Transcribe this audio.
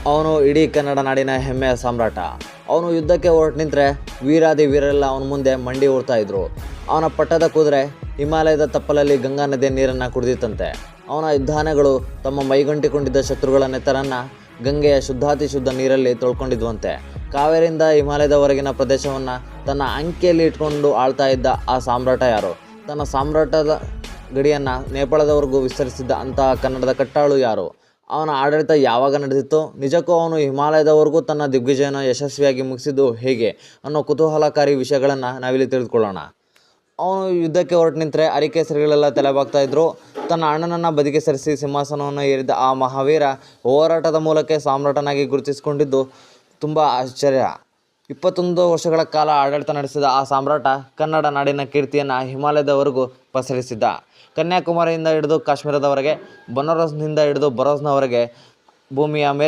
ಅವನು ಇಡೀ ಕನ್ನಡ ನಾಡಿನ ಹೆಮ್ಮೆಯ ಸಾಮ್ರಾಟ. ಅವನು ಯುದ್ಧಕ್ಕೆ ಹೊರಟು ನಿಂತರೆ ವೀರಾದಿ ವೀರೆಲ್ಲ ಅವನ ಮುಂದೆ ಮಂಡಿ ಊರ್ತಾ ಇದ್ರು. ಅವನ ಪಟ್ಟದ ಕುದುರೆ ಹಿಮಾಲಯದ ತಪ್ಪಲಲ್ಲಿ ಗಂಗಾ ನದಿಯ ನೀರನ್ನು ಕುಡಿದಿತ್ತಂತೆ. ಅವನ ಯುದ್ಧಾನೆಗಳು ತಮ್ಮ ಮೈಗಂಟಿಕೊಂಡಿದ್ದ ಶತ್ರುಗಳ ನೆತ್ತರನ್ನು ಗಂಗೆಯ ಶುದ್ಧಾತಿ ಶುದ್ಧ ನೀರಲ್ಲಿ ತೊಳ್ಕೊಂಡಿದ್ವಂತೆ. ಕಾವೇರಿಯಿಂದ ಹಿಮಾಲಯದವರೆಗಿನ ಪ್ರದೇಶವನ್ನು ತನ್ನ ಅಂಕೆಯಲ್ಲಿ ಇಟ್ಕೊಂಡು ಆಳ್ತಾ ಇದ್ದ ಆ ಸಾಮ್ರಾಟ ಯಾರು? ತನ್ನ ಸಾಮ್ರಾಟದ ಗಡಿಯನ್ನು ನೇಪಾಳದವರೆಗೂ ವಿಸ್ತರಿಸಿದ್ದ ಅಂತಹ ಕನ್ನಡದ ಕಟ್ಟಾಳು ಯಾರು? ಅವನ ಆಡಳಿತ ಯಾವಾಗ ನಡೆದಿತ್ತು? ನಿಜಕ್ಕೂ ಅವನು ಹಿಮಾಲಯದವರೆಗೂ ತನ್ನ ದಿಗ್ವಿಜಯನ ಯಶಸ್ವಿಯಾಗಿ ಮುಗಿಸಿದ್ದು ಹೇಗೆ ಅನ್ನೋ ಕುತೂಹಲಕಾರಿ ವಿಷಯಗಳನ್ನು ನಾವಿಲ್ಲಿ ತಿಳಿದುಕೊಳ್ಳೋಣ. ಅವನು ಯುದ್ಧಕ್ಕೆ ಹೊರಟು ನಿಂತರೆ ಅರಿಕೇಸರಿಗಳೆಲ್ಲ ತಲೆಬಾಗ್ತಾ ಇದ್ದರು. ತನ್ನ ಅಣ್ಣನನ್ನು ಬದಿಗೆ ಸರಿಸಿ ಸಿಂಹಾಸನವನ್ನು ಏರಿದ ಆ ಮಹಾವೀರ ಹೋರಾಟದ ಮೂಲಕ ಸಾಮ್ರಾಟನಾಗಿ ಗುರುತಿಸಿಕೊಂಡಿದ್ದು ತುಂಬ ಆಶ್ಚರ್ಯ. 21 ವರ್ಷಗಳ ಕಾಲ ಆಡಳಿತ ನಡೆಸಿದ ಆ ಸಾಮ್ರಾಟ ಕನ್ನಡ ನಾಡಿನ ಕೀರ್ತಿಯನ್ನು ಹಿಮಾಲಯದವರೆಗೂ ಪಸರಿಸಿದ್ದ. ಕನ್ಯಾಕುಮಾರಿಯಿಂದ ಹಿಡಿದು ಕಾಶ್ಮೀರದವರೆಗೆ, ಬನಾರಸ್ನಿಂದ ಹಿಡಿದು ಬರೋಸ್ನವರೆಗೆ ಭೂಮಿಯ ಮೇಲೆ